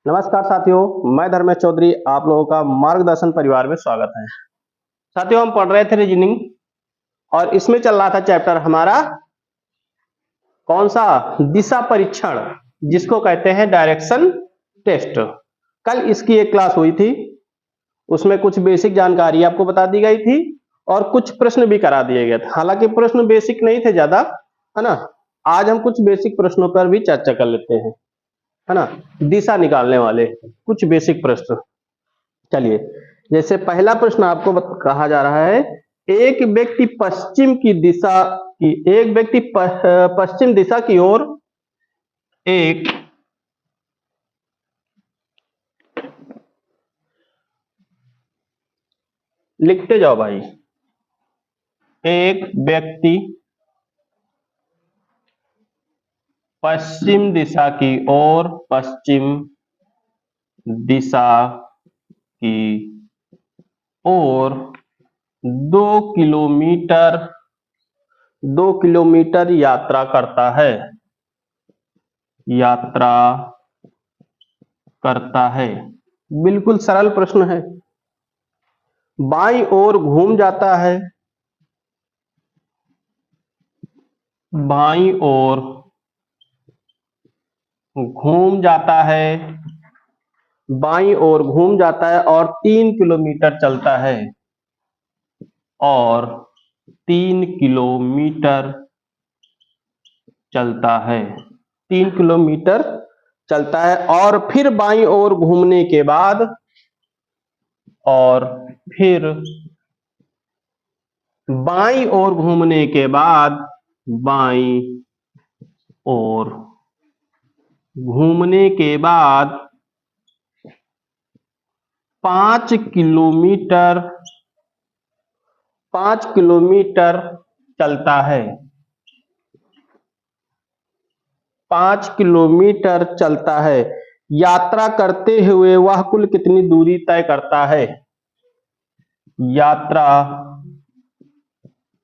नमस्कार साथियों, मैं धर्मेश चौधरी आप लोगों का मार्गदर्शन परिवार में स्वागत है। साथियों, हम पढ़ रहे थे रीजनिंग और इसमें चल रहा था चैप्टर हमारा कौन सा, दिशा परीक्षण, जिसको कहते हैं डायरेक्शन टेस्ट। कल इसकी एक क्लास हुई थी, उसमें कुछ बेसिक जानकारी आपको बता दी गई थी और कुछ प्रश्न भी करा दिए गए थे। हालांकि प्रश्न बेसिक नहीं थे ज्यादा, है ना। आज हम कुछ बेसिक प्रश्नों पर भी चर्चा कर लेते हैं, है ना। दिशा निकालने वाले कुछ बेसिक प्रश्न। चलिए, जैसे पहला प्रश्न आपको कहा जा रहा है, एक व्यक्ति पश्चिम दिशा की ओर एक लिखते जाओ भाई। एक व्यक्ति पश्चिम दिशा की ओर 2 किलोमीटर यात्रा करता है। बिल्कुल सरल प्रश्न है। बाईं ओर घूम जाता है, बाईं ओर घूम जाता है, बाईं ओर घूम जाता है और 3 किलोमीटर चलता है, और 3 किलोमीटर चलता है, 3 किलोमीटर चलता है। और फिर बाईं ओर घूमने के बाद, और फिर बाईं ओर घूमने के बाद, बाईं ओर घूमने के बाद 5 किलोमीटर 5 किलोमीटर चलता है, 5 किलोमीटर चलता है। यात्रा करते हुए वह कुल कितनी दूरी तय करता है? यात्रा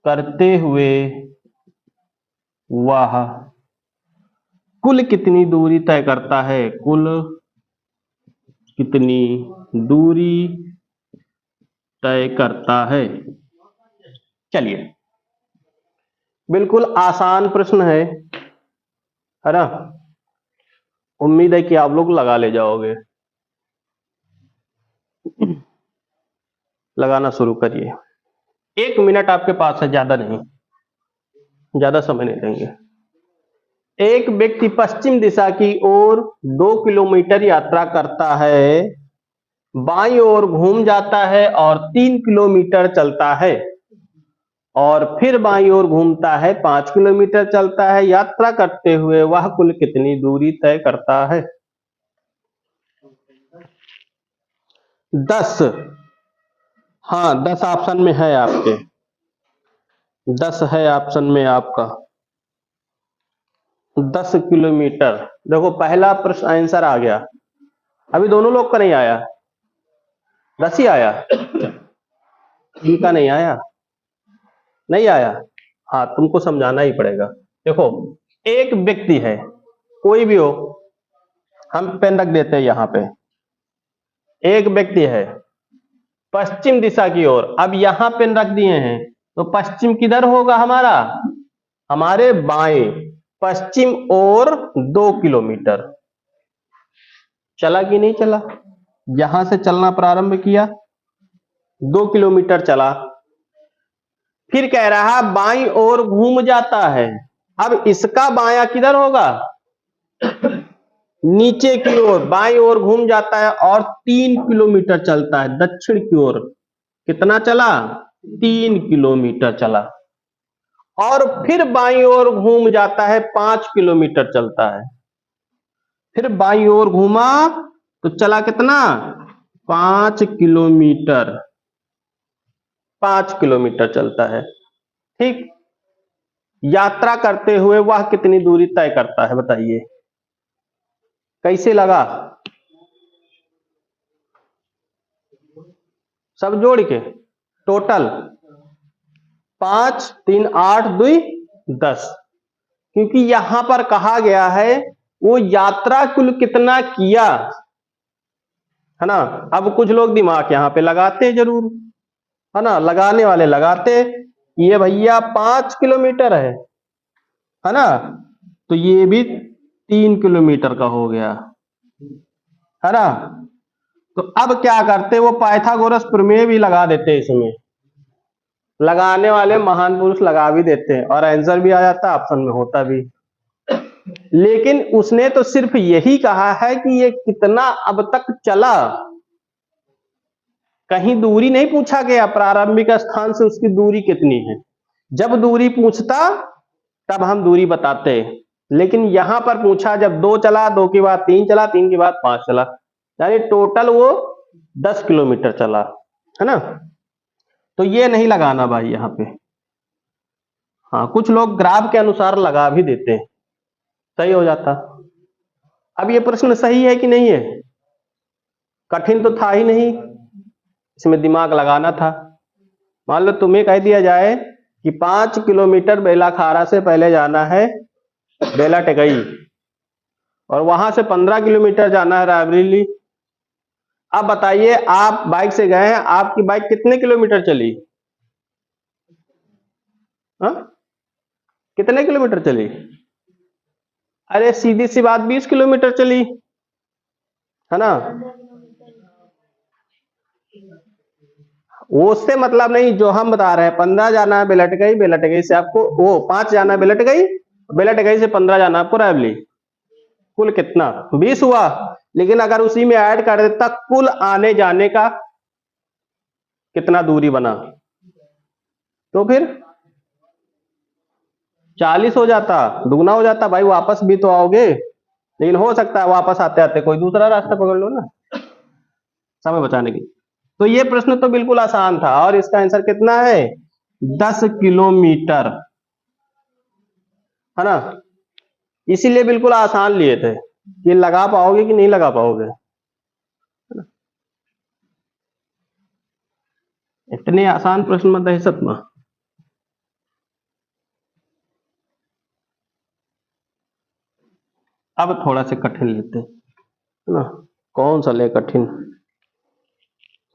करते हुए वह कुल कितनी दूरी तय करता है? कुल कितनी दूरी तय करता है? चलिए, बिल्कुल आसान प्रश्न है ना। उम्मीद है कि आप लोग लगा ले जाओगे। लगाना शुरू करिए। 1 मिनट आपके पास है, ज्यादा नहीं, ज्यादा समय नहीं देंगे। एक व्यक्ति पश्चिम दिशा की ओर 2 किलोमीटर यात्रा करता है, बाईं ओर घूम जाता है और 3 किलोमीटर चलता है, और फिर बाईं ओर घूमता है, 5 किलोमीटर चलता है। यात्रा करते हुए वह कुल कितनी दूरी तय करता है? 10। हाँ, 10 ऑप्शन में है आपके, 10 है ऑप्शन में आपका, 10 किलोमीटर। देखो, पहला प्रश्न आंसर आ गया। अभी दोनों लोग का नहीं आया, 10 ही आया, इनका नहीं आया, नहीं आया। हाँ, तुमको समझाना ही पड़ेगा। देखो, एक व्यक्ति है, कोई भी हो, हम पेन रख देते हैं यहां पे। एक व्यक्ति है पश्चिम दिशा की ओर, अब यहां पेन रख दिए हैं, तो पश्चिम किधर होगा हमारा? हमारे बाएं, पश्चिम और 2 किलोमीटर। चला कि नहीं चला? यहां से चलना प्रारंभ किया, 2 किलोमीटर चला, फिर कह रहा बाईं ओर घूम जाता है। अब इसका बायां किधर होगा? नीचे की ओर, बाईं ओर घूम जाता है और 3 किलोमीटर चलता है दक्षिण की ओर। कितना चला? 3 किलोमीटर चला। और फिर बाईं ओर घूम जाता है, 5 किलोमीटर चलता है। फिर बाईं ओर घूमा तो चला कितना? 5 किलोमीटर, 5 किलोमीटर चलता है। ठीक, यात्रा करते हुए वह कितनी दूरी तय करता है, बताइए कैसे लगा? सब जोड़ के टोटल 5 3 8 2 10, क्योंकि यहां पर कहा गया है वो यात्रा कुल कितना किया, है ना। अब कुछ लोग दिमाग यहाँ पे लगाते हैं जरूर, है ना, लगाने वाले लगाते। ये भैया 5 किलोमीटर है ना, तो ये भी 3 किलोमीटर का हो गया, है ना। तो अब क्या करते, वो पाइथागोरस प्रमेय भी लगा देते हैं इसमें, लगाने वाले महान पुरुष लगा भी देते हैं और आंसर भी आ जाता, ऑप्शन में होता भी। लेकिन उसने तो सिर्फ यही कहा है कि ये कितना अब तक चला, कहीं दूरी नहीं पूछा गया प्रारंभिक स्थान से उसकी दूरी कितनी है। जब दूरी पूछता तब हम दूरी बताते, लेकिन यहां पर पूछा जब 2 चला, 2 के बाद 3 चला, 3 के बाद 5 चला, यानी टोटल वो 10 किलोमीटर चला, है ना। तो ये नहीं लगाना भाई यहाँ पे। हाँ, कुछ लोग ग्राफ के अनुसार लगा भी देते हैं, सही हो जाता। अब ये प्रश्न सही है कि नहीं है, कठिन तो था ही नहीं, इसमें दिमाग लगाना था। मान लो तुम्हें कह दिया जाए कि 5 किलोमीटर बेलाखारा से पहले जाना है बेला टेकई, और वहां से 15 किलोमीटर जाना है रायबरेली। अब बताइए, आप बाइक से गए हैं, आपकी बाइक कितने किलोमीटर चली? हाँ, कितने किलोमीटर चली? अरे सीधी सी बात, 20 किलोमीटर चली, है ना। वो उससे मतलब नहीं, जो हम बता रहे हैं 15 जाना है बेलट गई, बेलट गई से आपको वो 5 जाना है बेलट गई, बेलट गई से 15 जाना है आपको रायबरेली, कुल कितना? 20 हुआ। लेकिन अगर उसी में ऐड कर देता कुल आने जाने का कितना दूरी बना, तो फिर 40 हो जाता, दुगना हो जाता। भाई वापस भी तो आओगे, लेकिन हो सकता है वापस आते आते कोई दूसरा रास्ता पकड़ लो ना, समय बचाने की। तो ये प्रश्न तो बिल्कुल आसान था, और इसका आंसर कितना है? 10 किलोमीटर, है ना। इसीलिए बिल्कुल आसान लिए थे कि लगा पाओगे कि नहीं लगा पाओगे, इतने आसान प्रश्न मत दहशत में। अब थोड़ा से कठिन लेते हैं, है ना। कौन सा ले कठिन?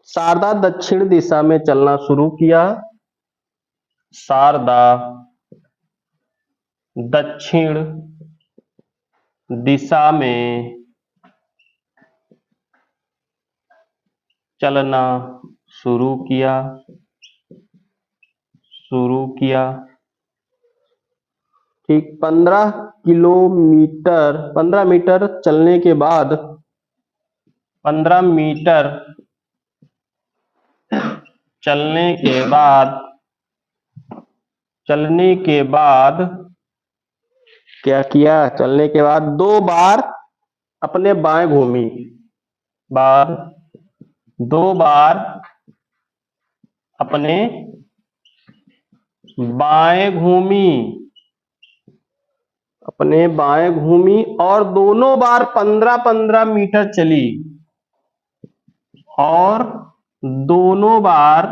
शारदा दक्षिण दिशा में चलना शुरू किया, शारदा दक्षिण दिशा में चलना शुरू किया, ठीक। 15 मीटर चलने के बाद, 15 मीटर चलने के बाद, क्या किया? चलने के बाद 2 बार अपने बाएं घूमी, बार 2 बार अपने बाएं घूमी, और दोनों बार 15-15 मीटर चली, और दोनों बार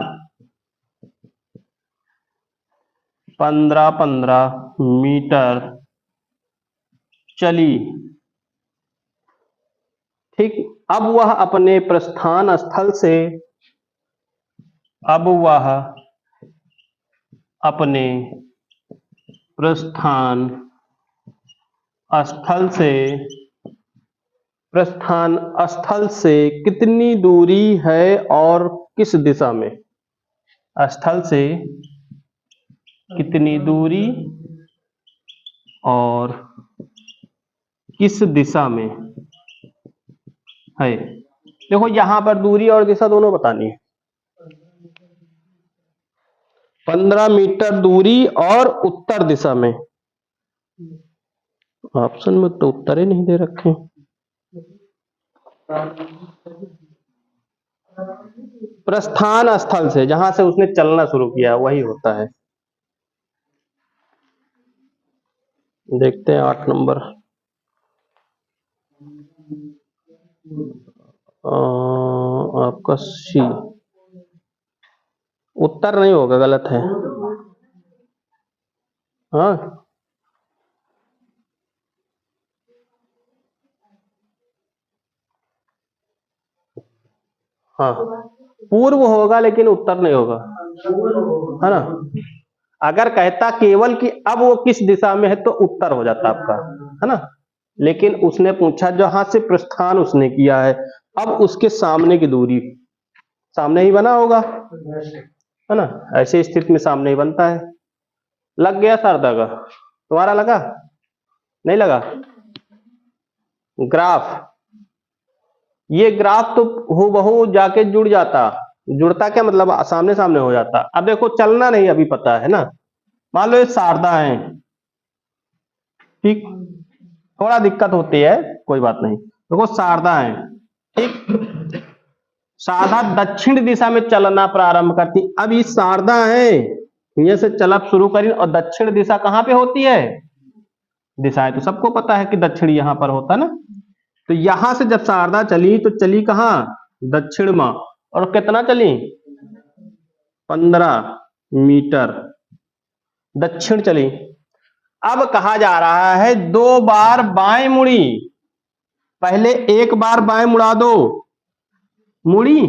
15-15 मीटर चली, ठीक। अब वह अपने प्रस्थान स्थल से, प्रस्थान स्थल से कितनी दूरी है और किस दिशा में? स्थल से कितनी दूरी और किस दिशा में है? देखो यहां पर दूरी और दिशा दोनों बतानी है। 15 मीटर दूरी और उत्तर दिशा में, ऑप्शन में तो उत्तर ही नहीं दे रखे। प्रस्थान स्थल से, जहां से उसने चलना शुरू किया, वही होता है। देखते हैं 8 नंबर। आपका सी, उत्तर नहीं होगा, गलत है। हाँ, हाँ, पूर्व होगा लेकिन उत्तर नहीं होगा, है ना। अगर कहता केवल कि अब वो किस दिशा में है तो उत्तर हो जाता आपका, है ना। लेकिन उसने पूछा जहां से प्रस्थान उसने किया है, अब उसके सामने की दूरी, सामने ही बना होगा, है ना। ऐसी स्थिति में सामने ही बनता है। लग गया शारदा का? तुम्हारा लगा? नहीं लगा? ग्राफ, ये ग्राफ तो हूबहू जाके जुड़ जाता, जुड़ता क्या मतलब सामने सामने हो जाता। अब देखो चलना नहीं अभी पता है ना, मान लो ये शारदा है, ठीक, थोड़ा दिक्कत होती है, कोई बात नहीं। देखो शारदा है, ठीक, शारदा दक्षिण दिशा में चलना प्रारंभ करती। अब ये शारदा है, यहाँ से चलब शुरू करी और दक्षिण दिशा कहाँ पे होती है? दिशाएं तो सबको पता है कि दक्षिण यहां पर होता है ना। तो यहां से जब शारदा चली तो चली कहाँ? दक्षिण में। और कितना चली? 15 मीटर दक्षिण चली। अब कहा जा रहा है 2 बार बाएं मुड़ी, पहले 1 बार बाएं मुड़ा दो, मुड़ी,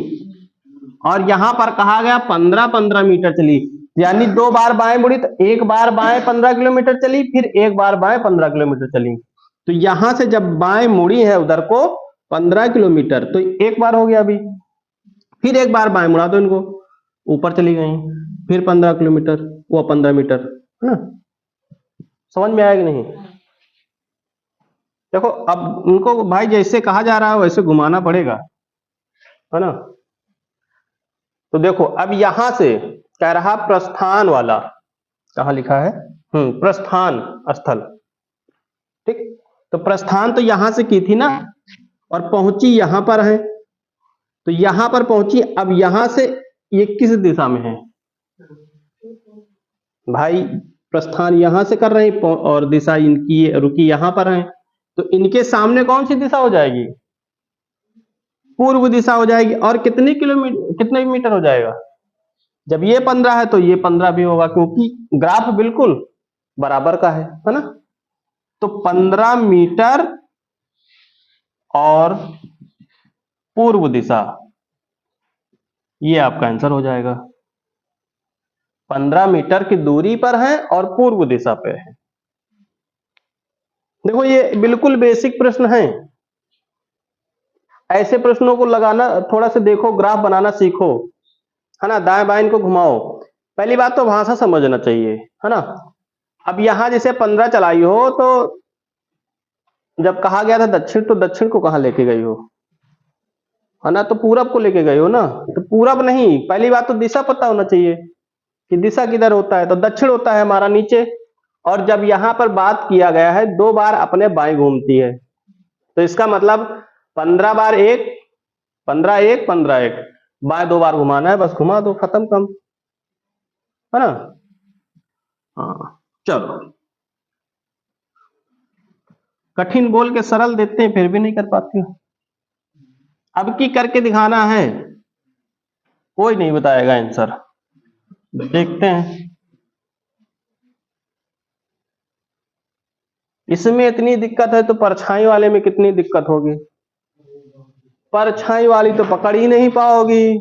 और यहां पर कहा गया 15-15 मीटर चली, यानी 2 बार बाएं मुड़ी तो 1 बार बाएं 15 किलोमीटर चली, फिर 1 बार बाएं 15 किलोमीटर चली। तो यहां से जब बाएं मुड़ी है उधर को 15 किलोमीटर, तो 1 बार हो गया अभी, फिर 1 बार बाएं मुड़ा दो इनको, ऊपर चली गई, फिर 15 किलोमीटर, वो 15 मीटर, है ना। समझ में आया कि नहीं? देखो अब उनको भाई जैसे कहा जा रहा है वैसे घुमाना पड़ेगा, है ना। तो देखो अब यहां से कह रहा प्रस्थान वाला, कहा लिखा है? प्रस्थान स्थल, ठीक। तो प्रस्थान तो यहां से की थी ना, और पहुंची यहां पर है, तो यहां पर पहुंची। अब यहां से ये किस दिशा में है भाई? प्रस्थान यहां से कर रहे हैं और दिशा इनकी रुकी यहां पर है, तो इनके सामने कौन सी दिशा हो जाएगी? पूर्व दिशा हो जाएगी। और कितने किलोमीटर, कितने मीटर हो जाएगा? जब ये 15 है तो ये 15 भी होगा, क्योंकि ग्राफ बिल्कुल बराबर का है ना। तो 15 मीटर और पूर्व दिशा, ये आपका आंसर हो जाएगा। 15 मीटर की दूरी पर है और पूर्व दिशा पे है। देखो ये बिल्कुल बेसिक प्रश्न है, ऐसे प्रश्नों को लगाना थोड़ा सा देखो, ग्राफ बनाना सीखो, है ना। दाएं बाएं को घुमाओ। पहली बात तो भाषा समझना चाहिए, है ना। अब यहां जैसे 15 चलाई हो, तो जब कहा गया था दक्षिण, तो दक्षिण को कहां लेके गई हो, है ना। तो पूरब को लेके गई हो ना, तो पूरब नहीं, पहली बात तो दिशा पता होना चाहिए कि दिशा किधर होता है। तो दक्षिण होता है हमारा नीचे। और जब यहां पर बात किया गया है 2 बार अपने बाएं घूमती है, तो इसका मतलब 15 बार 1, 15 1 15 1, बाएं 2 बार घुमाना है, बस घुमा दो, खत्म कम, है ना। हाँ चलो, कठिन बोल के सरल देते हैं फिर भी नहीं कर पाते हो। अब की करके दिखाना है, कोई नहीं बताएगा आंसर, देखते हैं। इसमें इतनी दिक्कत है तो परछाई वाले में कितनी दिक्कत होगी? परछाई वाली तो पकड़ ही नहीं पाओगी।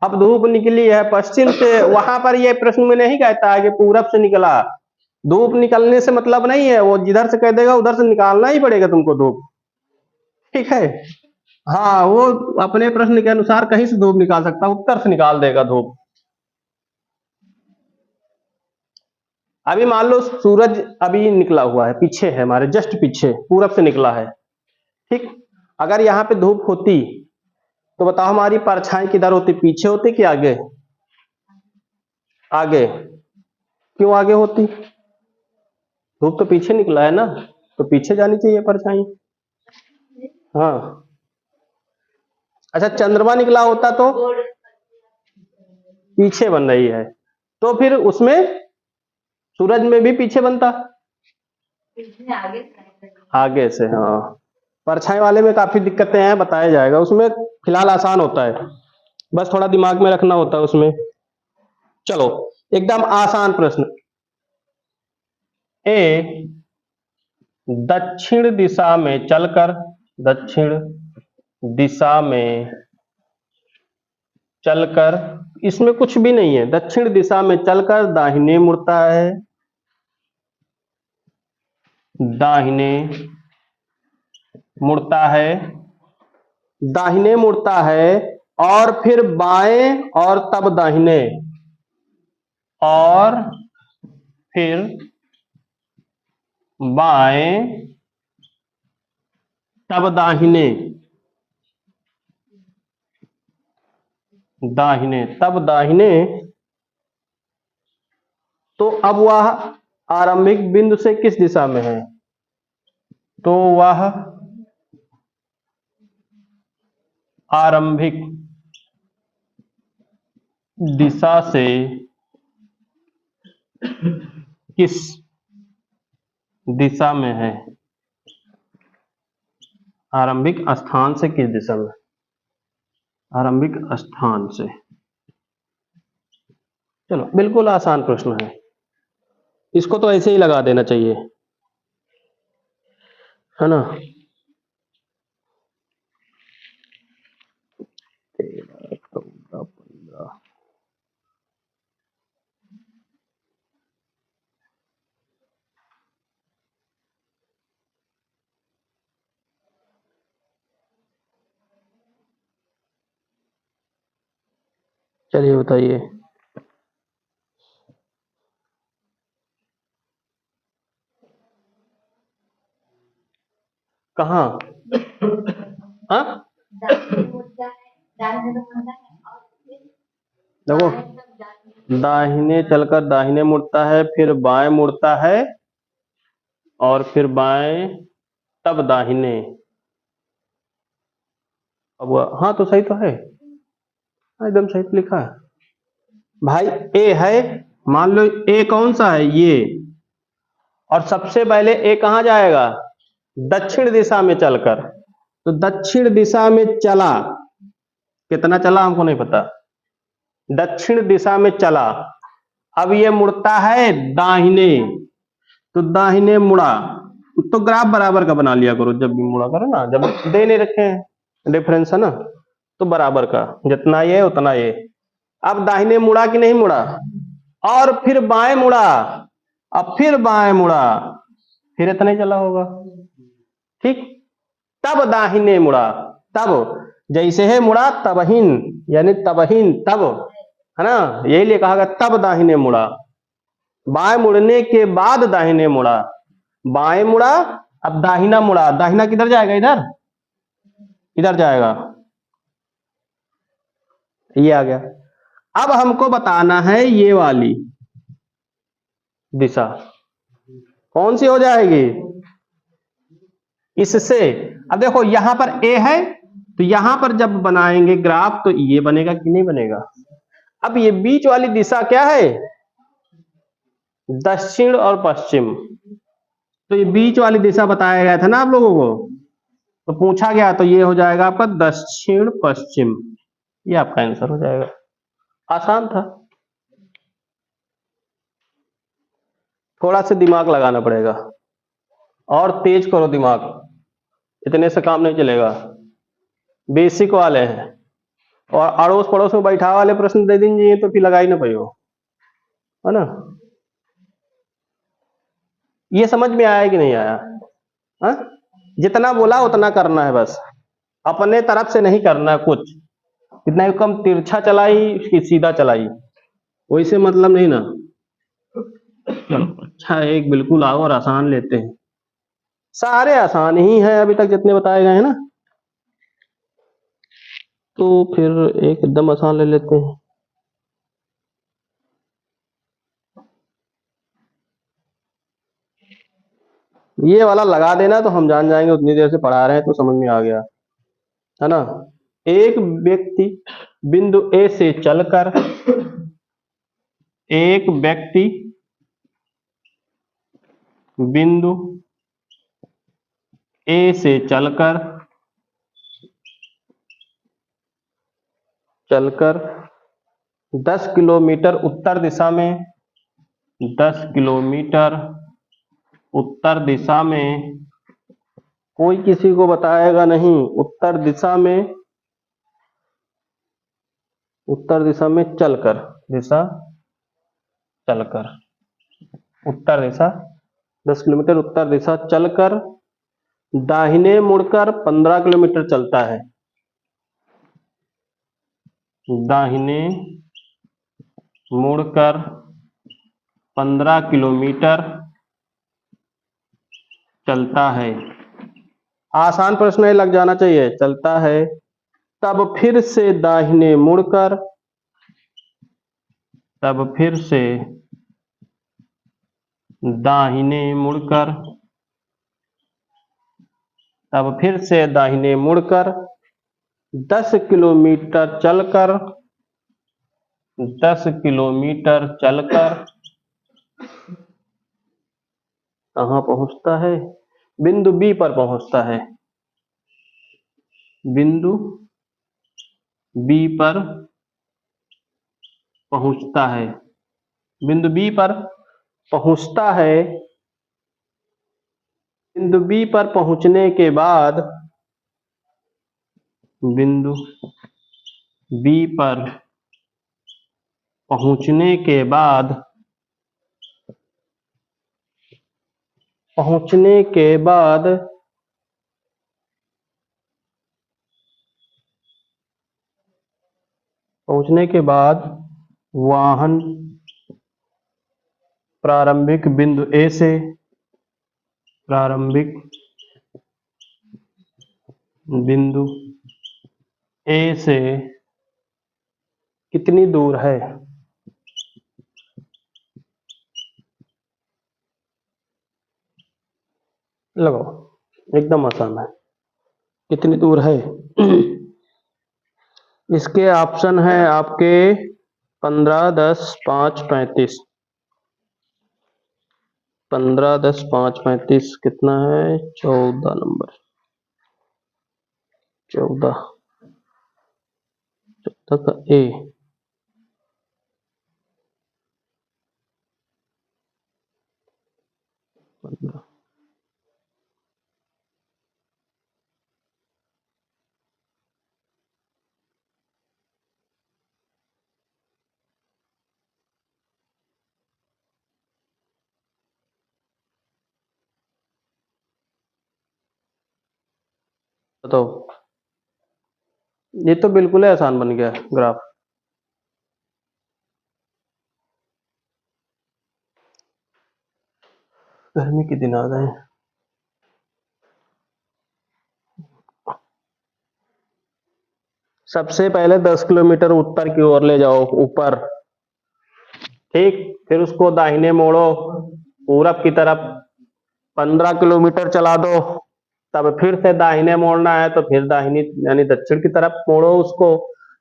अब धूप निकली है पश्चिम से, वहां पर ये प्रश्न में नहीं कहता है कि पूरब से निकला। धूप निकलने से मतलब नहीं है, वो जिधर से कह देगा उधर से निकालना ही पड़ेगा तुमको धूप, ठीक है। हाँ, वो अपने प्रश्न के अनुसार कहीं से धूप निकाल सकता, उत्तर से निकाल देगा धूप। अभी मान लो सूरज अभी निकला हुआ है, पीछे है हमारे, जस्ट पीछे, पूरब से निकला है, ठीक। अगर यहाँ पे धूप होती तो बताओ हमारी परछाई किधर होती? पीछे होती कि आगे? आगे। क्यों आगे होती? धूप तो पीछे निकला है ना, तो पीछे जानी चाहिए परछाई। हाँ, अच्छा चंद्रमा निकला होता तो पीछे बन रही है, तो फिर उसमें सूरज में भी पीछे बनता, आगे से। हाँ, परछाई वाले में काफी दिक्कतें हैं, बताया जाएगा उसमें। फिलहाल आसान होता है, बस थोड़ा दिमाग में रखना होता है उसमें। चलो एकदम आसान प्रश्न। ए दक्षिण दिशा में चलकर, दक्षिण दिशा में चलकर, इसमें कुछ भी नहीं है, दक्षिण दिशा में चलकर दाहिने मुड़ता है, दाहिने मुड़ता है, दाहिने मुड़ता है और फिर बाएं और तब दाहिने, और फिर बाएं तब दाहिने, दाहिने तब दाहिने। तो अब वह आरंभिक बिंदु से किस दिशा में है? तो वह आरंभिक दिशा से किस दिशा में है? आरंभिक स्थान से किस दिशा में? आरंभिक स्थान से। चलो बिल्कुल आसान प्रश्न है, इसको तो ऐसे ही लगा देना चाहिए, है ना। 13, 14, 15। चलिए बताइए। कहाँ? हाँ देखो, दाहिने चलकर दाहिने मुड़ता है, फिर बाएं मुड़ता है और फिर बाएं तब दाहिने। अब हाँ तो सही तो है, एकदम सही तो लिखा है भाई। ए है, मान लो ए कौन सा है? ये, और सबसे पहले ए कहाँ जाएगा? दक्षिण दिशा में चलकर। तो दक्षिण दिशा में चला, कितना चला हमको नहीं पता, दक्षिण दिशा में चला। अब ये मुड़ता है दाहिने, तो दाहिने मुड़ा, तो ग्राफ बराबर का बना लिया करो जब भी मुड़ा करो ना, जब दे नहीं रखे हैं डिफरेंस है ना, तो बराबर का, जितना ये उतना ये। अब दाहिने मुड़ा कि नहीं मुड़ा? और फिर बाएं मुड़ा, अब फिर बाएं मुड़ा, फिर इतना ही चला होगा, ठीक। तब दाहिने मुड़ा, तब जैसे है मुड़ा तबहीन, यानी तबहीन तब, है ना, यही लिए कहा गया तब दाहिने मुड़ा। बाएं मुड़ने के बाद दाहिने मुड़ा, बाएं मुड़ा, अब दाहिना मुड़ा, दाहिना किधर जाएगा? इधर, इधर जाएगा, ये आ गया। अब हमको बताना है ये वाली दिशा कौन सी हो जाएगी इससे। अब देखो यहां पर ए है, तो यहां पर जब बनाएंगे ग्राफ तो ये बनेगा कि नहीं बनेगा? अब ये बीच वाली दिशा क्या है? दक्षिण और पश्चिम। तो ये बीच वाली दिशा बताया गया था ना आप लोगों को, तो पूछा गया, तो ये हो जाएगा आपका दक्षिण पश्चिम, ये आपका आंसर हो जाएगा। आसान था, थोड़ा सा दिमाग लगाना पड़ेगा और तेज करो दिमाग, इतने से काम नहीं चलेगा। बेसिक वाले हैं, और अड़ोस पड़ोस में बैठा वाले प्रश्न दे दीजिए तो फिर लगा ही ना पाइयो, है ना। ये समझ में आया कि नहीं आया? हा? जितना बोला उतना करना है बस, अपने तरफ से नहीं करना है कुछ, इतना ही कम तिरछा चलाई कि सीधा चलाई, वैसे मतलब नहीं ना। अच्छा एक बिल्कुल आओ और आसान लेते हैं, सारे आसान ही हैं अभी तक जितने बताए गए हैं ना, तो फिर एक एकदम आसान ले लेते हैं। ये वाला लगा देना तो हम जान जाएंगे, उतनी देर से पढ़ा रहे हैं तो समझ में आ गया, है ना। एक व्यक्ति बिंदु ए से चलकर, एक व्यक्ति बिंदु ए से चलकर 10 किलोमीटर उत्तर दिशा में, 10 किलोमीटर उत्तर दिशा में, कोई किसी को बताएगा नहीं, उत्तर दिशा में उत्तर दिशा में चलकर, दिशा चलकर, उत्तर दिशा 10 किलोमीटर उत्तर दिशा चलकर दाहिने मुड़कर 15 किलोमीटर चलता है। दाहिने मुड़कर 15 किलोमीटर चलता है। आसान प्रश्न है, लग जाना चाहिए। चलता है, तब फिर से दाहिने मुड़कर, तब फिर से दाहिने मुड़कर, तब फिर से दाहिने मुड़कर 10 किलोमीटर चलकर, 10 किलोमीटर चलकर कहाँ पहुंचता है? बिंदु बी पर पहुंचता है। बिंदु बी पर पहुंचता है। बिंदु बी पर पहुंचता है। बिंदु बी पर पहुंचने के बाद, बिंदु बी पर पहुंचने के बाद, पहुंचने के बाद पहुंचने के बाद वाहन प्रारंभिक बिंदु ए से, प्रारंभिक बिंदु ए से कितनी दूर है? लगाओ, एकदम आसान है। कितनी दूर है? इसके ऑप्शन है आपके 15, 10, 5, 35। 15, 10, 5, 35 कितना है? 14 नंबर। 14 का ए। बताओ, ये तो बिल्कुल ही आसान बन गया ग्राफ। गर्मी के दिन आ गए। सबसे पहले 10 किलोमीटर उत्तर की ओर ले जाओ, ऊपर, ठीक। फिर उसको दाहिने मोड़ो पूरब की तरफ, 15 किलोमीटर चला दो। तब फिर से दाहिने मोड़ना है तो फिर दाहिनी यानी दक्षिण की तरफ मोड़ो उसको,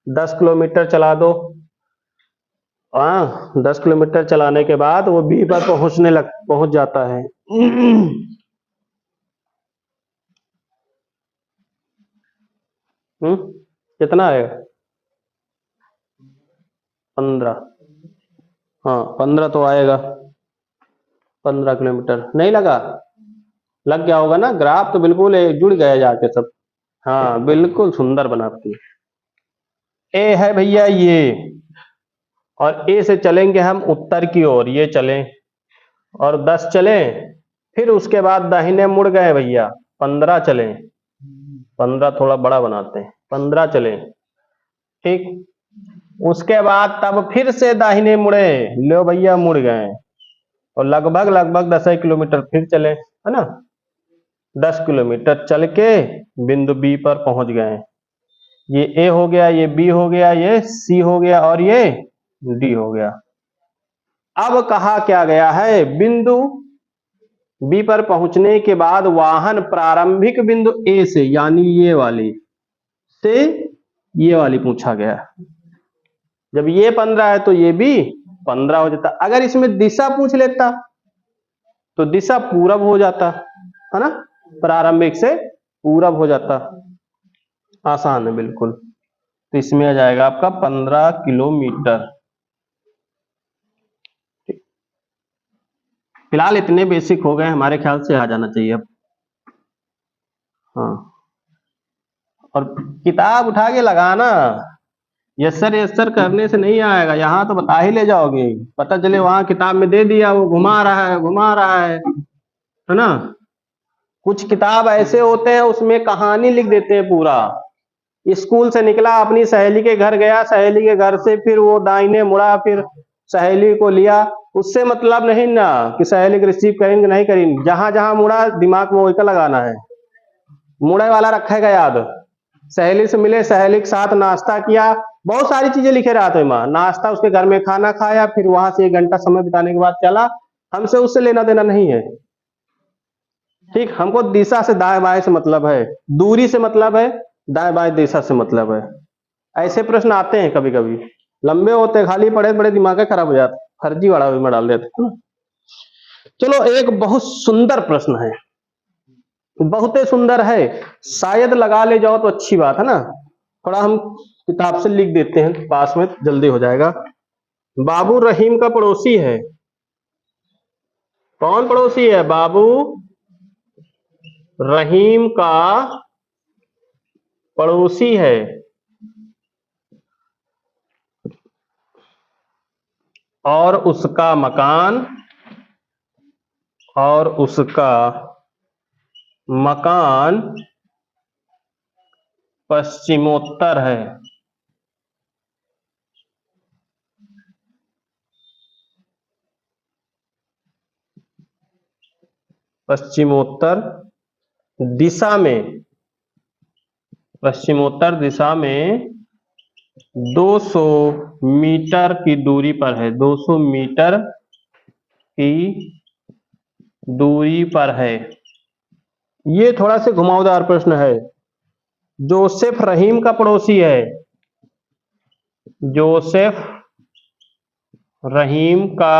10 किलोमीटर चला दो। 10 किलोमीटर चलाने के बाद वो बी पर पहुंच जाता है। कितना है? 15। हाँ, 15 तो आएगा। 15 किलोमीटर नहीं लगा? लग गया होगा ना? ग्राफ तो बिल्कुल जुड़ गया जाके सब। हाँ, बिल्कुल सुंदर बनाती है। ए है भैया ये, और ए से चलेंगे हम उत्तर की ओर, ये चलें और 10 चलें, फिर उसके बाद दाहिने मुड़ गए भैया, 15 चलें। 15 थोड़ा बड़ा बनाते हैं, 15 चलें, ठीक। उसके बाद तब फिर से दाहिने मुड़े, लो भैया मुड़ गए, और लगभग 10 किलोमीटर फिर चले, है ना। 10 किलोमीटर चल के बिंदु बी पर पहुंच गए। ये ए हो गया, ये बी हो गया, ये सी हो गया और ये डी हो गया। अब कहा क्या गया है? बिंदु बी पर पहुंचने के बाद वाहन प्रारंभिक बिंदु ए से, यानी ये वाली से ये वाली पूछा गया। जब ये 15 है तो ये भी 15 हो जाता। अगर इसमें दिशा पूछ लेता तो दिशा पूरब हो जाता, है ना, प्रारंभिक से पूरब हो जाता। आसान है बिल्कुल। तो इसमें आ जाएगा आपका 15 किलोमीटर। फिलहाल इतने बेसिक हो गए, हमारे ख्याल से आ जाना चाहिए अब। हाँ, और किताब उठा के लगाना, यस सर करने से नहीं आएगा, यहाँ तो बता ही ले जाओगे, पता चले वहां किताब में दे दिया, वो घुमा रहा है ना। कुछ किताब ऐसे होते हैं उसमें कहानी लिख देते हैं पूरा। स्कूल से निकला, अपनी सहेली के घर गया, सहेली के घर से फिर वो दाहिने मुड़ा, फिर सहेली को लिया, उससे मतलब नहीं ना कि सहेली को रिसीव करेंगे नहीं करेंगे, जहां जहां मुड़ा दिमाग में वही का लगाना है, मुड़े वाला रखेगा याद। सहेली से मिले, सहेली के साथ नाश्ता किया, बहुत सारी चीजें लिखे रहते हैं माँ, नाश्ता उसके घर में खाना खाया, फिर वहां से 1 घंटा समय बिताने के बाद चला, हमसे उससे लेना देना नहीं है। ठीक, हमको दिशा से दाएं बाएं से मतलब है, दूरी से मतलब है, दाएं बाएं दिशा से मतलब है। ऐसे प्रश्न आते हैं कभी कभी, लंबे होते हैं, खाली पढ़े पढ़े दिमाग खराब हो जाता, फर्जी वाला भी में डाल देते हैं। चलो एक बहुत सुंदर प्रश्न है, बहुत ही सुंदर है, शायद लगा ले जाओ तो अच्छी बात है ना, थोड़ा हम किताब से लिख देते हैं पास में, जल्दी हो जाएगा। बाबू रहीम का पड़ोसी है। कौन पड़ोसी है? बाबू रहीम का पड़ोसी है, और उसका मकान, और उसका मकान पश्चिमोत्तर है। पश्चिमोत्तर दिशा में, पश्चिमोत्तर दिशा में 200 मीटर की दूरी पर है, 200 मीटर की दूरी पर है। ये थोड़ा से घुमावदार प्रश्न है। जोसेफ रहीम का पड़ोसी है, जोसेफ रहीम का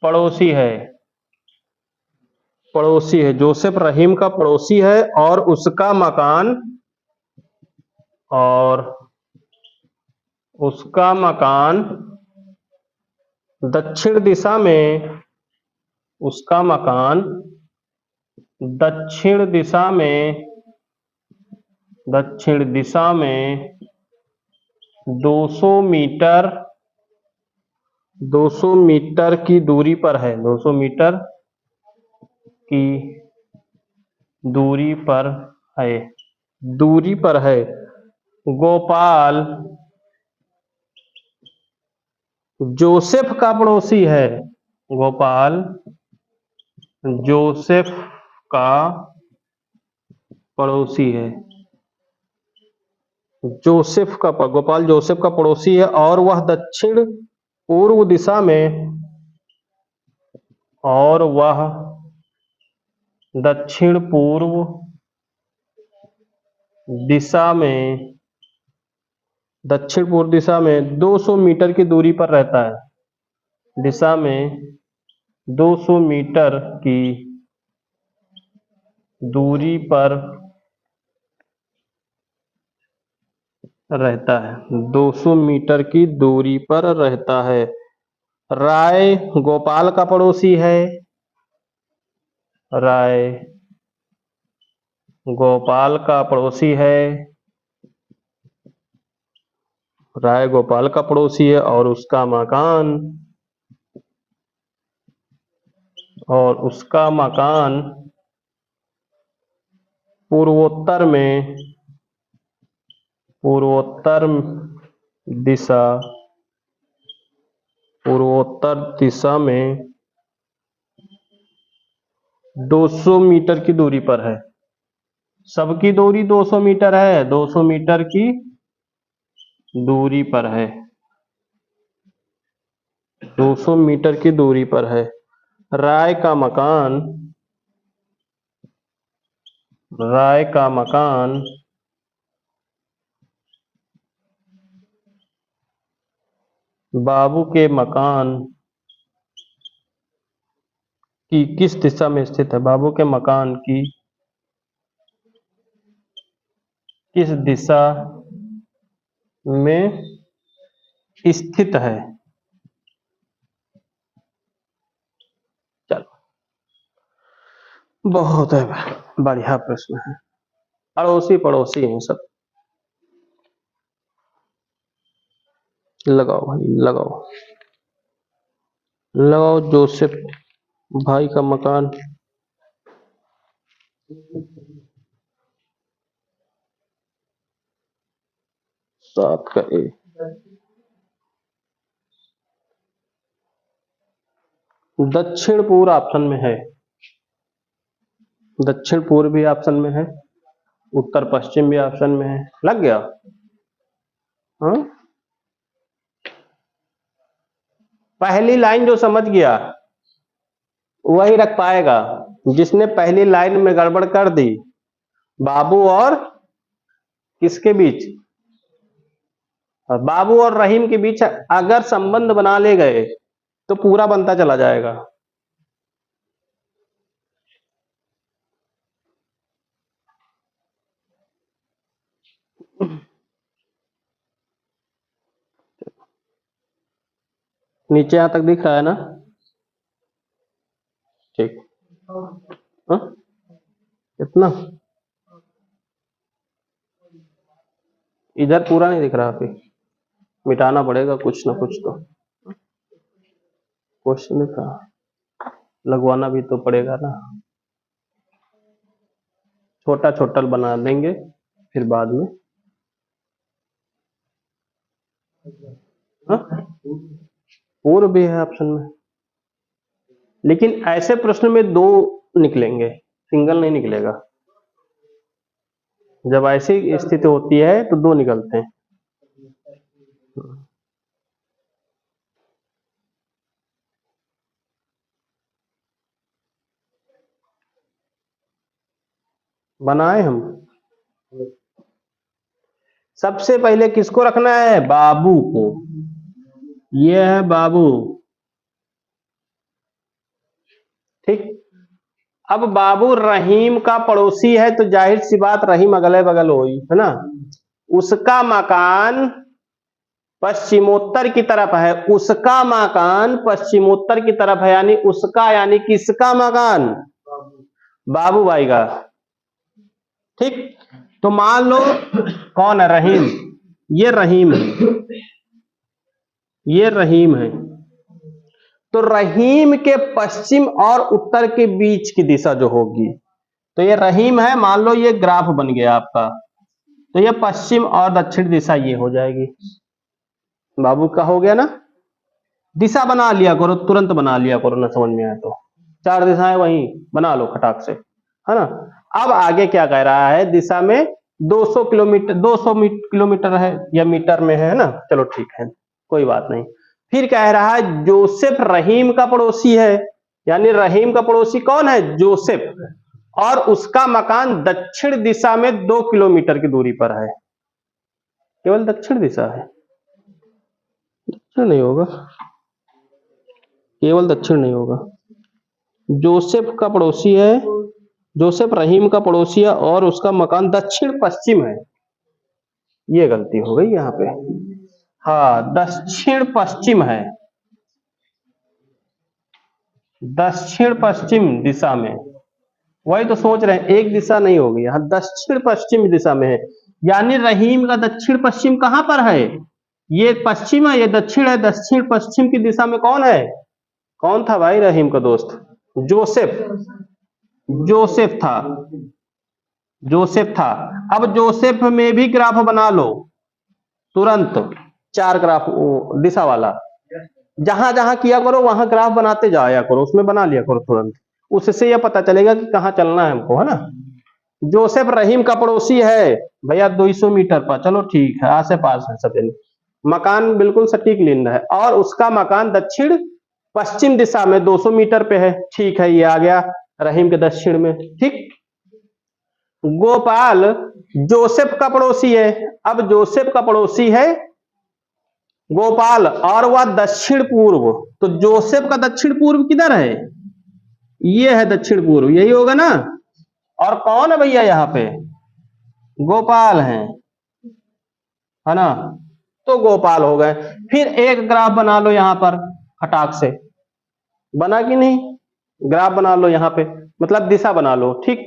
पड़ोसी है, पड़ोसी है, जोसेफ रहीम का पड़ोसी है, और उसका मकान, और उसका मकान दक्षिण दिशा में, उसका मकान दक्षिण दिशा में, दक्षिण दिशा में 200 मीटर, 200 मीटर की दूरी पर है, 200 मीटर की दूरी पर है, दूरी पर है। गोपाल जोसेफ का पड़ोसी है, गोपाल जोसेफ का पड़ोसी है, जोसेफ का, गोपाल जोसेफ का पड़ोसी है, और वह दक्षिण पूर्व दिशा में, और वह दक्षिण पूर्व दिशा में, दक्षिण पूर्व दिशा में 200 मीटर की दूरी पर रहता है, दिशा में 200 मीटर की दूरी पर रहता है, 200 मीटर की दूरी पर रहता है। राय गोपाल का पड़ोसी है, राय गोपाल का पड़ोसी है, राय गोपाल का पड़ोसी है, और उसका मकान, और उसका मकान पूर्वोत्तर में, पूर्वोत्तर दिशा, पूर्वोत्तर दिशा में 200 मीटर की दूरी पर है। सबकी दूरी 200 मीटर है, 200 मीटर की दूरी पर है, 200 मीटर की दूरी पर है। राय का मकान, राय का मकान बाबू के मकान की किस दिशा में स्थित है? बाबू के मकान की किस दिशा में स्थित है? चलो, बहुत है, बढ़िया प्रश्न है। अड़ोसी पड़ोसी हैं सब। लगाओ भाई, लगाओ लगाओ। जोसेफ भाई का मकान 7 का ए। दक्षिण पूर्व ऑप्शन में है, दक्षिण पूर्व भी ऑप्शन में है, उत्तर पश्चिम भी ऑप्शन में है। लग गया? हाँ, पहली लाइन जो समझ गया वही रख पाएगा। जिसने पहली लाइन में गड़बड़ कर दी, बाबू और किसके बीच, बाबू और रहीम के बीच अगर संबंध बना ले गए तो पूरा बनता चला जाएगा। नीचे यहां तक दिख रहा है ना? ठीक। हाँ? कितना? इधर पूरा नहीं दिख रहा, अभी मिटाना पड़ेगा कुछ ना कुछ तो। क्वेश्चन का लगवाना भी तो पड़ेगा ना, छोटा छोटा बना देंगे फिर बाद में। हाँ? पूर्व भी है ऑप्शन में, लेकिन ऐसे प्रश्न में 2 निकलेंगे, सिंगल नहीं निकलेगा। जब ऐसी स्थिति होती है तो 2 निकलते हैं। बनाए हम। सबसे पहले किसको रखना है? बाबू को। ये है बाबू, ठीक। अब बाबू रहीम का पड़ोसी है तो जाहिर सी बात रहीम अगले बगल हुई है ना। उसका मकान पश्चिमोत्तर की तरफ है, उसका मकान पश्चिमोत्तर की तरफ है, यानी उसका यानी किसका मकान? बाबू भाई का, ठीक। तो मान लो कौन है? रहीम। ये रहीम है, ये रहीम है। तो रहीम के पश्चिम और उत्तर के बीच की दिशा जो होगी, तो ये रहीम है, मान लो ये ग्राफ बन गया आपका, तो ये पश्चिम और दक्षिण दिशा ये हो जाएगी। बाबू का हो गया ना? दिशा बना लिया करो, तुरंत बना लिया करो ना, समझ में आए तो। 4 दिशाएं वहीं बना लो खटाक से, है ना। अब आगे क्या कह रहा है? दिशा में 200 किलोमीटर, 200 किलोमीटर है या मीटर में है ना, चलो ठीक है, कोई बात नहीं। फिर कह रहा है जोसेफ रहीम का पड़ोसी है, यानी रहीम का पड़ोसी कौन है? जोसेफ, और उसका मकान दक्षिण दिशा में 2 किलोमीटर की दूरी पर है। केवल दक्षिण दिशा है, दक्षिण नहीं होगा, केवल दक्षिण नहीं होगा। जोसेफ का पड़ोसी है, जोसेफ रहीम का पड़ोसी है और उसका मकान दक्षिण पश्चिम है। ये गलती हो गई यहाँ पे। हाँ, दक्षिण पश्चिम है, दक्षिण पश्चिम दिशा में। वही तो सोच रहे हैं, एक दिशा नहीं होगी यहाँ, दक्षिण पश्चिम दिशा में है। यानी रहीम का दक्षिण पश्चिम कहां पर है? ये पश्चिम है, ये दक्षिण है। दक्षिण पश्चिम की दिशा में कौन है? कौन था भाई रहीम का दोस्त? जोसेफ, जोसेफ था, जोसेफ था। अब जोसेफ में भी ग्राफ बना लो तुरंत, 4 ग्राफ दिशा वाला। जहां जहां किया करो वहां ग्राफ बनाते जाया करो, उसमें बना लिया करो तुरंत। उससे यह पता चलेगा कि कहाँ चलना है हमको, है ना। जोसेफ रहीम का पड़ोसी है भैया 200 मीटर पर, चलो ठीक है, आसे पास है सब। मकान बिल्कुल सटीक लिंद है और उसका मकान दक्षिण पश्चिम दिशा में 200 मीटर पे है, ठीक है। ये आ गया रहीम के दक्षिण में, ठीक। गोपाल जोसेफ का पड़ोसी है। अब जोसेफ का पड़ोसी है गोपाल और वह दक्षिण पूर्व, तो जोसेफ का दक्षिण पूर्व किधर है? ये है दक्षिण पूर्व, यही होगा ना। और कौन है भैया यहाँ पे? गोपाल है ना। तो गोपाल हो गए। फिर एक ग्राफ बना लो यहाँ पर खटाक से, बना कि नहीं? ग्राफ बना लो यहाँ पे, मतलब दिशा बना लो, ठीक।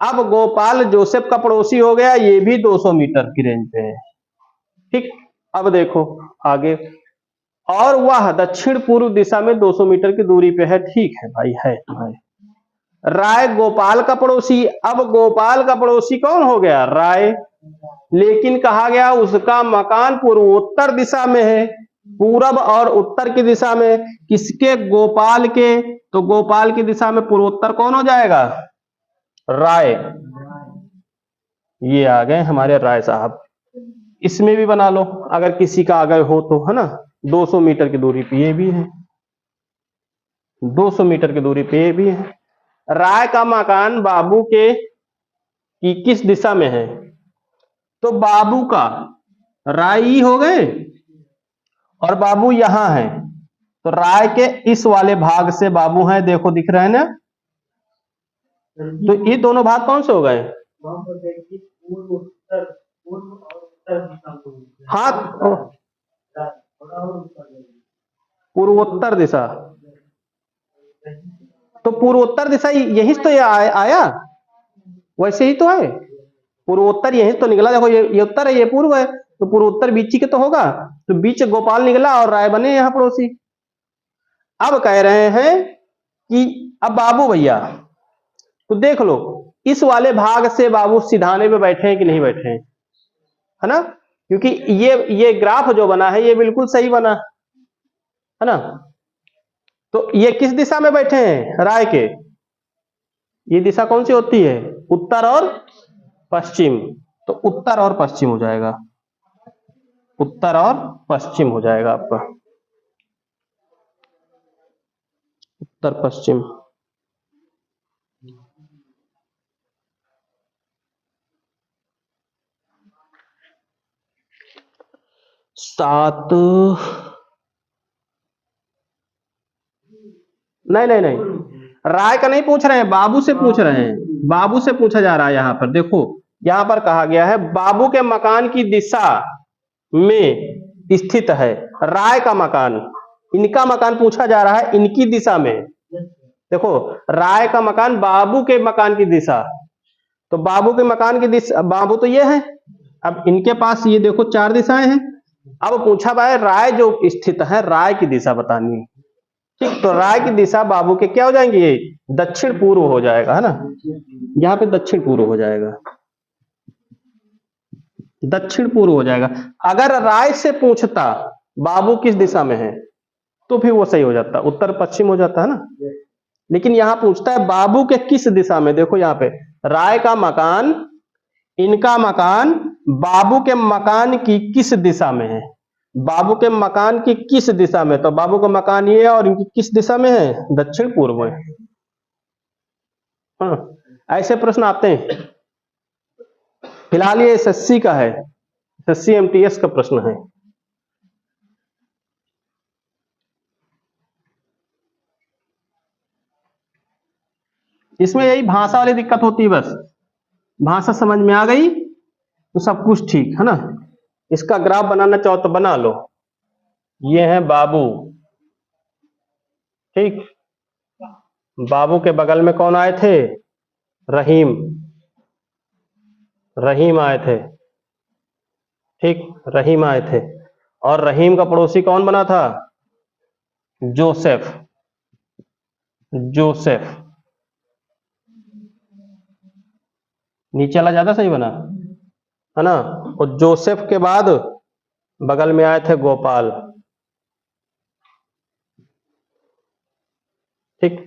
अब गोपाल जोसेफ का पड़ोसी हो गया, ये भी 200 मीटर की रेंज पे है, ठीक। अब देखो आगे, और वह दक्षिण पूर्व दिशा में 200 मीटर की दूरी पे है। ठीक है भाई, है भाई। राय गोपाल का पड़ोसी। अब गोपाल का पड़ोसी कौन हो गया? राय। लेकिन कहा गया उसका मकान पूर्वोत्तर दिशा में है, पूरब और उत्तर की दिशा में। किसके? गोपाल के। तो गोपाल की दिशा में पूर्वोत्तर कौन हो जाएगा? राय। ये आ गए हमारे राय साहब। इसमें भी बना लो अगर किसी का अगर हो तो, है ना। 200 मीटर की दूरी पे ये भी है, 200 मीटर की दूरी पे ये भी है। राय का मकान बाबू के की किस दिशा में है? तो बाबू का, राय ही हो गए और बाबू यहां है, तो राय के इस वाले भाग से बाबू है, देखो दिख रहा है ना। तो ये दोनों भाग कौन से हो गए? हाँ, पूर्वोत्तर दिशा। तो पूर्वोत्तर दिशा यही तो आया, वैसे ही तो है। पूर्वोत्तर यही तो निकला। देखो ये उत्तर है, ये पूर्व है, तो पूर्वोत्तर बीच ही के तो होगा। तो बीच गोपाल निकला और राय बने यहाँ पड़ोसी। अब कह रहे हैं कि अब बाबू भैया तो देख लो, इस वाले भाग से बाबू सिधाने पे बैठे हैं कि नहीं बैठे हैं, है ना। क्योंकि ये ग्राफ जो बना है ये बिल्कुल सही बना है ना। तो ये किस दिशा में बैठे हैं? राय के। ये दिशा कौन सी होती है? उत्तर और पश्चिम। तो उत्तर और पश्चिम हो जाएगा, उत्तर और पश्चिम हो जाएगा आपका, उत्तर पश्चिम। सात, नहीं नहीं नहीं, राय का नहीं पूछ रहे हैं, बाबू से पूछ रहे हैं। बाबू से पूछा जा रहा है। यहां पर देखो, यहां पर कहा गया है बाबू के मकान की दिशा में स्थित है राय का मकान। इनका मकान पूछा जा रहा है, इनकी दिशा में। देखो, राय का मकान बाबू के मकान की दिशा, तो बाबू के मकान की दिशा, बाबू तो ये है। अब इनके पास ये देखो 4 दिशाएं हैं। अब पूछा भाई राय जो स्थित है, राय की दिशा बतानी है। ठीक, तो राय की दिशा बाबू के क्या हो जाएंगे? ये दक्षिण पूर्व हो जाएगा, है ना। यहाँ पे दक्षिण पूर्व हो जाएगा, दक्षिण पूर्व हो जाएगा। अगर राय से पूछता बाबू किस दिशा में है तो फिर वो सही हो जाता, उत्तर पश्चिम हो जाता, है ना। लेकिन यहां पूछता है बाबू के किस दिशा में। देखो यहाँ पे राय का मकान, इनका मकान बाबू के मकान की किस दिशा में है? बाबू के मकान की किस दिशा में? तो बाबू का मकान ये है और इनकी किस दिशा में है? दक्षिण पूर्व में। हाँ, ऐसे प्रश्न आते हैं। फिलहाल ये एसएससी का है, एसएससी एमटीएस का प्रश्न है। इसमें यही भाषा वाली दिक्कत होती है, बस भाषा समझ में आ गई तो सब कुछ ठीक है ना। इसका ग्राफ बनाना चाहो तो बना लो। ये है बाबू, ठीक। बाबू के बगल में कौन आए थे? रहीम, रहीम आए थे, ठीक, रहीम आए थे। और रहीम का पड़ोसी कौन बना था? Joseph, Joseph. नीचे वाला ज्यादा सही बना, है ना। और जोसेफ के बाद बगल में आए थे गोपाल, ठीक।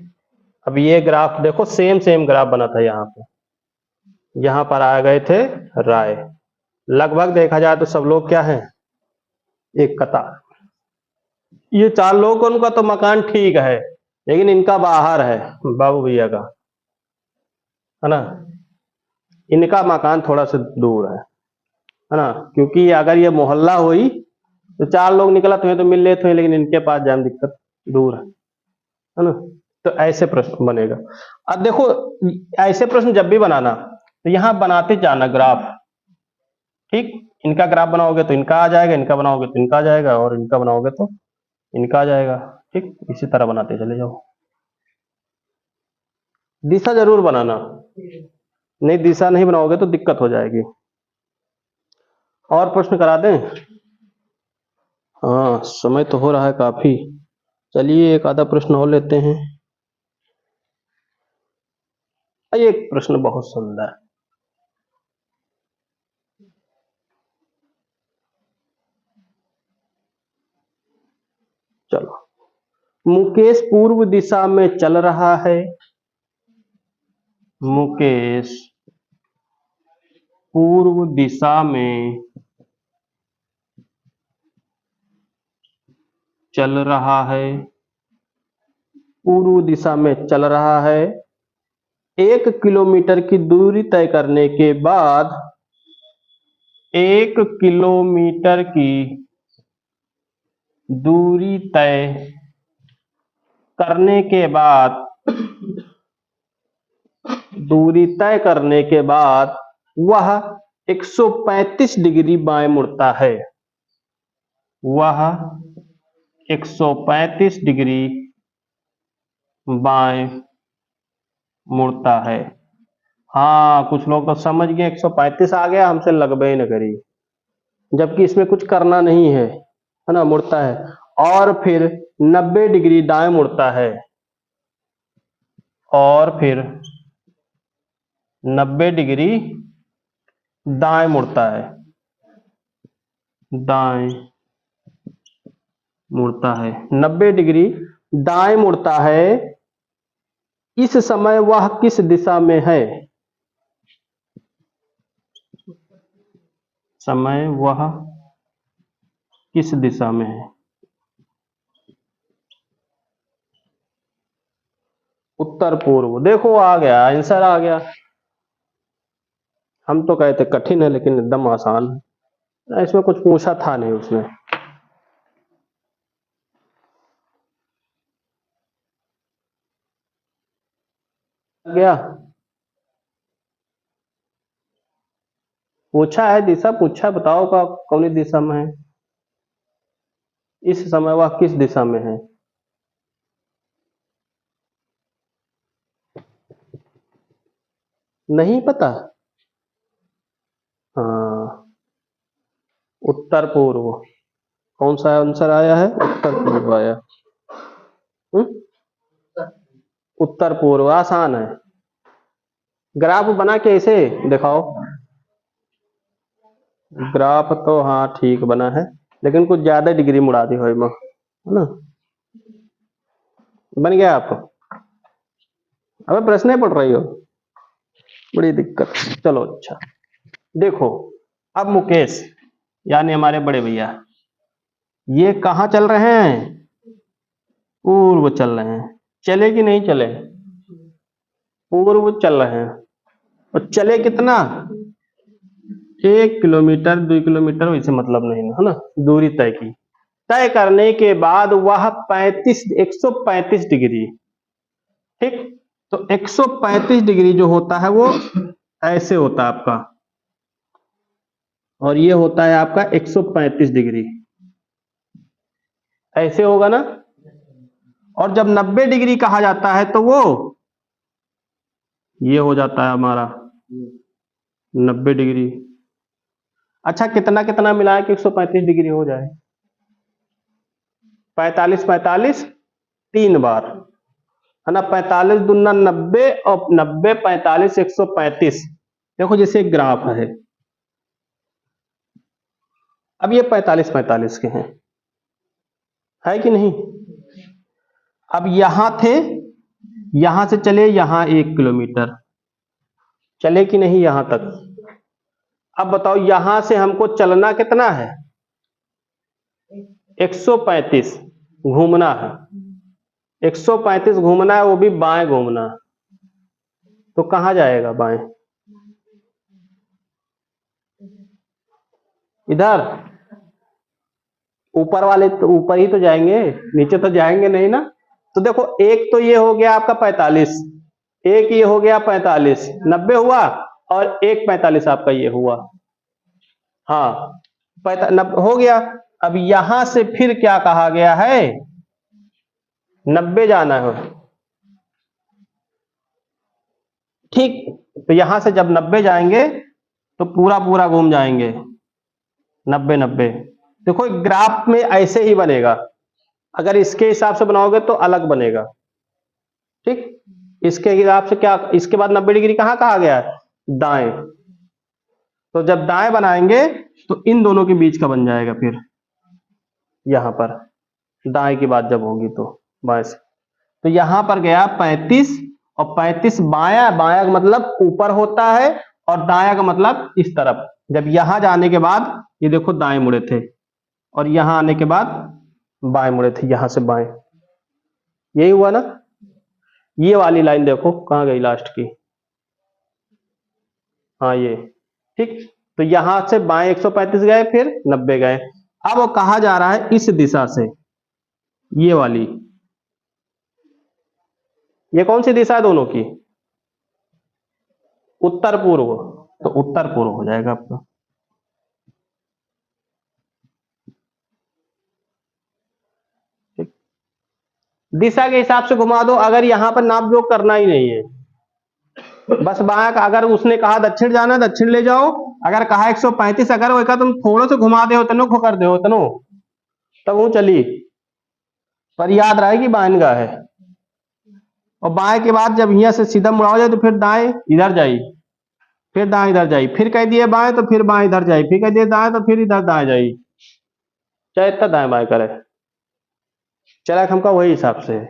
अब ये ग्राफ देखो, सेम सेम ग्राफ बना था यहाँ पे, यहां पर आ गए थे राय। लगभग देखा जाए तो सब लोग क्या है? एक कतार। ये 4 लोग, उनका तो मकान ठीक है, लेकिन इनका बाहर है, बाबू भैया का, है ना। इनका मकान थोड़ा सा दूर है ना। क्योंकि अगर ये मोहल्ला हुई तो 4 लोग निकला तो मिल लेते हैं, लेकिन इनके पास जाने दिक्कत, दूर है ना। तो ऐसे प्रश्न बनेगा। अब देखो, ऐसे प्रश्न जब भी बनाना तो यहां बनाते जाना ग्राफ, ठीक। इनका ग्राफ बनाओगे तो इनका आ जाएगा, इनका बनाओगे तो इनका आ जाएगा, और इनका बनाओगे तो इनका आ जाएगा, ठीक। इसी तरह बनाते चले जाओ। दिशा जरूर बनाना, नहीं दिशा नहीं बनाओगे तो दिक्कत हो जाएगी। और प्रश्न करा दें? हाँ, समय तो हो रहा है काफी। चलिए एक आधा प्रश्न और लेते हैं। एक प्रश्न बहुत सुंदर। चलो, मुकेश पूर्व दिशा में चल रहा है। मुकेश पूर्व दिशा में चल रहा है। पूर्व दिशा में चल रहा है। 1 किलोमीटर की दूरी तय करने के बाद 1 किलोमीटर की दूरी तय करने के बाद दूरी तय करने के बाद वह 135 डिग्री बाएं मुड़ता है। वह 135 डिग्री बाएं मुड़ता है। हाँ, कुछ लोग तो समझ गए 135 आ गया, हमसे लगभग ही न करी, जबकि इसमें कुछ करना नहीं है ना, मुड़ता है। और फिर 90 डिग्री दाएं मुड़ता है। और फिर 90 डिग्री दाएं मुड़ता है। दाएं मुड़ता है, 90 डिग्री दाएं मुड़ता है। इस समय वह किस दिशा में है? समय वह किस दिशा में है? उत्तर पूर्व। देखो आ गया, आंसर आ गया। हम तो कहते कठिन है, लेकिन एकदम आसान है। इसमें कुछ पूछा था नहीं उसने। गया, पूछा है दिशा, पूछा बताओ का कौन सी दिशा में है। इस समय वह किस दिशा में है? नहीं पता। हाँ, उत्तर पूर्व। कौन सा आंसर आया है? उत्तर पूर्व आया। हम्म? उत्तर पूर्व आसान है। ग्राफ बना के इसे दिखाओ। ग्राफ तो हाँ ठीक बना है, लेकिन कुछ ज्यादा डिग्री मुड़ा दी हो, है ना। बन गया आप? अबे प्रश्न ही पढ़ रही हो, बड़ी दिक्कत। चलो अच्छा, देखो अब मुकेश यानी हमारे बड़े भैया, ये कहाँ चल रहे हैं? पूर्व चल रहे हैं। चले कि नहीं चले? पूर्व चल रहे हैं। और चले कितना? 1 किलोमीटर 2 किलोमीटर, वैसे मतलब नहीं है ना, दूरी तय की। तय करने के बाद वह 135 डिग्री, ठीक। तो 135 डिग्री जो होता है वो ऐसे होता है आपका, और ये होता है आपका 135 डिग्री, ऐसे होगा ना। और जब 90 डिग्री कहा जाता है तो वो ये हो जाता है हमारा 90 डिग्री। अच्छा, कितना कितना मिलाया कि 135 डिग्री हो जाए? 45 45, 3 बार, है ना। 45 दूना 90, और 90 45 135। देखो जैसे एक ग्राफ है, अब ये 45 45 के हैं, है कि नहीं। अब यहां थे, यहां से चले यहां 1 किलोमीटर, चले कि नहीं यहां तक। अब बताओ यहां से हमको चलना कितना है? 135 घूमना है। 135 घूमना है, वो भी बाएं घूमना है। तो कहां जाएगा बाएं? इधर। ऊपर वाले तो ऊपर ही तो जाएंगे, नीचे तो जाएंगे नहीं ना। तो देखो एक तो ये हो गया आपका 45, एक ये हो गया 45, 90 हुआ, और एक 45 आपका ये हुआ। हाँ, 90 हो गया। अब यहां से फिर क्या कहा गया है? 90 जाना है, ठीक। तो यहां से जब 90 जाएंगे तो पूरा पूरा घूम जाएंगे, 90 90। देखो ग्राफ में ऐसे ही बनेगा, अगर इसके हिसाब से बनाओगे तो अलग बनेगा। ठीक, इसके हिसाब से क्या, इसके बाद 90 डिग्री कहाँ कहा गया है, दाएं। तो जब दाएं बनाएंगे तो इन दोनों के बीच का बन जाएगा, फिर यहां पर दाएं की बात जब होगी तो बाएं से। तो यहां पर गया 35, और 35 बायां, बायां का मतलब ऊपर होता है, और दायां का मतलब इस तरफ। जब यहां जाने के बाद ये देखो दाएं मुड़े थे, और यहां आने के बाद बाएं मुड़े थे, यहां से बाएं। यही हुआ ना। ये वाली लाइन देखो कहां गई लास्ट की, हाँ ये। ठीक, तो यहां से बाएं 135 गए, फिर 90 गए। अब वो कहा जा रहा है इस दिशा से, ये वाली, ये कौन सी दिशा है दोनों की, उत्तर पूर्व। तो उत्तर पूर्व हो जाएगा आपका। ठीक, दिशा के हिसाब से घुमा दो, अगर यहां पर नाप जोक करना ही नहीं है, बस बाएं का, अगर उसने कहा दक्षिण जाना दक्षिण ले जाओ, अगर कहा 135, अगर वो तुम थोड़ा सा घुमा दे तनो कर दे तनो, तब वो चली, पर याद रहे कि बाएं का है। और बाएं के बाद जब यहाँ से सीधा मुड़ाओ जाए तो फिर दाएं इधर जाई, फिर दाएं इधर जाई, फिर कह दिए बाएं तो फिर बाएं इधर जाई, फिर कह दिए दाएं तो फिर इधर दाएं जाई, चाहे इतना दाएं बाएं करे, चला हमका वही हिसाब से है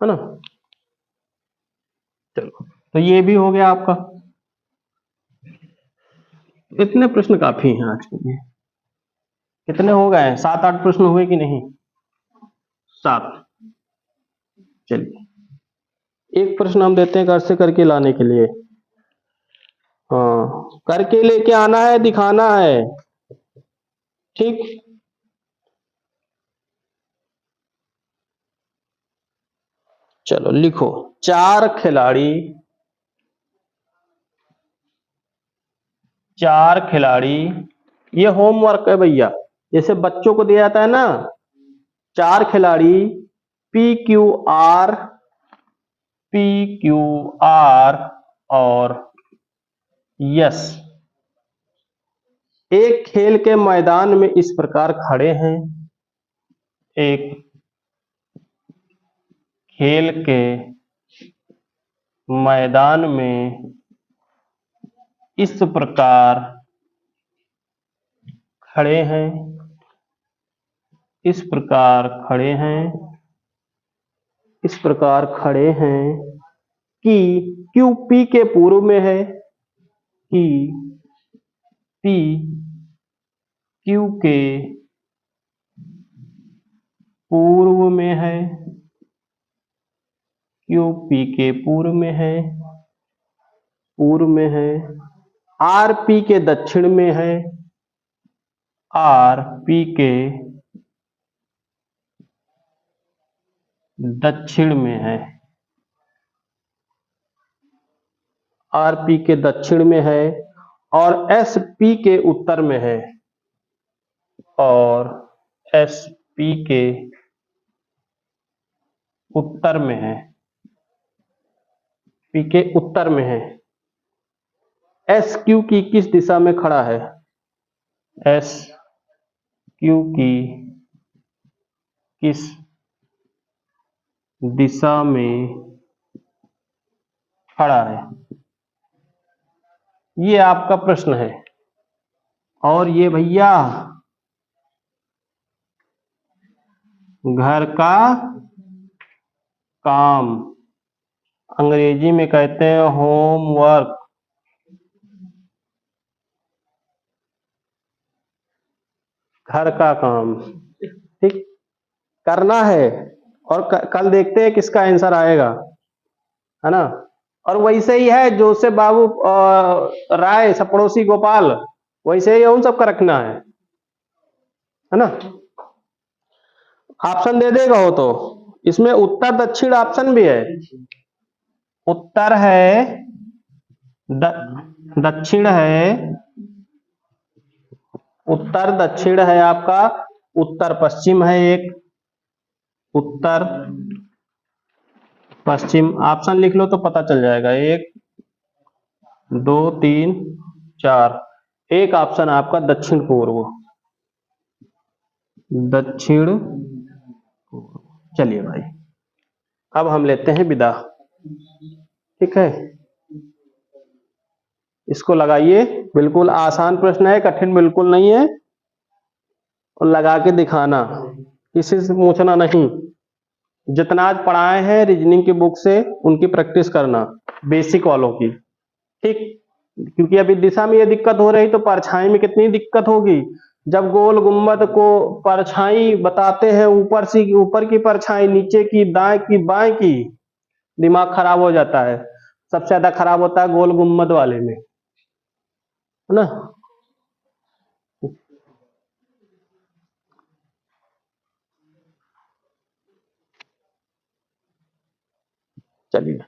ना। चलो, तो ये भी हो गया आपका। इतने प्रश्न काफी हैं आज के लिए। कितने हो गए, 7-8 प्रश्न हुए कि नहीं, 7। चलिए एक प्रश्न हम देते हैं घर से करके लाने के लिए। हाँ, करके लेके आना है, दिखाना है। ठीक, चलो लिखो, 4 खिलाड़ी, 4 खिलाड़ी, ये होमवर्क है भैया, जैसे बच्चों को दिया जाता है ना। 4 खिलाड़ी PQR, PQR और यस एक खेल के मैदान में इस प्रकार खड़े हैं। एक खेल के मैदान में इस प्रकार खड़े हैं, इस प्रकार खड़े हैं, इस प्रकार खड़े हैं कि Q P के पूर्व में है, कि P Q के पूर्व में है, Q P के पूर्व में है, पूर्व में है, R P के दक्षिण में है, R P के दक्षिण में है, R P के दक्षिण में है, और S P के उत्तर में है, और S P के उत्तर में है, P के उत्तर में है। S Q की किस दिशा में खड़ा है, S Q की किस दिशा में खड़ा है, ये आपका प्रश्न है। और ये भैया घर का काम, अंग्रेजी में कहते हैं होमवर्क। घर का काम ठीक करना है, और कल देखते हैं किसका आंसर आएगा, है ना। और वैसे ही है जोसेफ बाबू राय पड़ोसी गोपाल, वैसे ही उन सबका रखना है ना। ऑप्शन दे देगा हो तो, इसमें उत्तर दक्षिण ऑप्शन भी है। उत्तर है, दक्षिण है, उत्तर दक्षिण है आपका, उत्तर पश्चिम है एक, उत्तर पश्चिम। ऑप्शन लिख लो तो पता चल जाएगा, 1 2 3 4। एक ऑप्शन आपका दक्षिण पूर्व, दक्षिण। चलिए भाई, अब हम लेते हैं विदा। ठीक है, इसको लगाइए। बिल्कुल आसान प्रश्न है, कठिन बिल्कुल नहीं है। और लगा के दिखाना, किसी से पूछना नहीं। जितना आज पढ़ाए हैं रीजनिंग की बुक से, उनकी प्रैक्टिस करना, बेसिक वालों की। ठीक, क्योंकि अभी दिशा में ये दिक्कत हो रही तो परछाई में कितनी दिक्कत होगी। जब गोल गुम्बद को परछाई बताते हैं, ऊपर से ऊपर की परछाई, नीचे की, दाएं की, बाएं की, दिमाग खराब हो जाता है। सबसे ज्यादा खराब होता है गोल गुम्बद वाले में, है ना। चलिए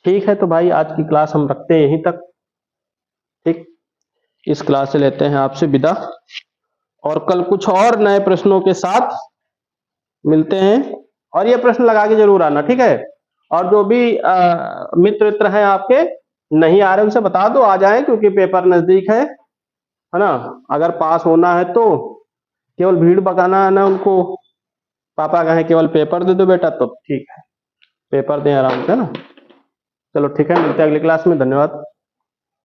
ठीक है, तो भाई आज की क्लास हम रखते हैं यहीं तक। ठीक, इस क्लास से लेते हैं आपसे विदा, और कल कुछ और नए प्रश्नों के साथ मिलते हैं। और ये प्रश्न लगा के जरूर आना, ठीक है। और जो भी मित्र हैं आपके नहीं आ रहे, उनसे बता दो आ जाएं, क्योंकि पेपर नजदीक है ना। अगर पास होना है तो केवल भीड़ भगाना है ना उनको। पापा कहें केवल पेपर दे दो बेटा, तो ठीक है, पेपर दें आराम से ना। चलो ठीक है, मिलते हैं अगली क्लास में। धन्यवाद।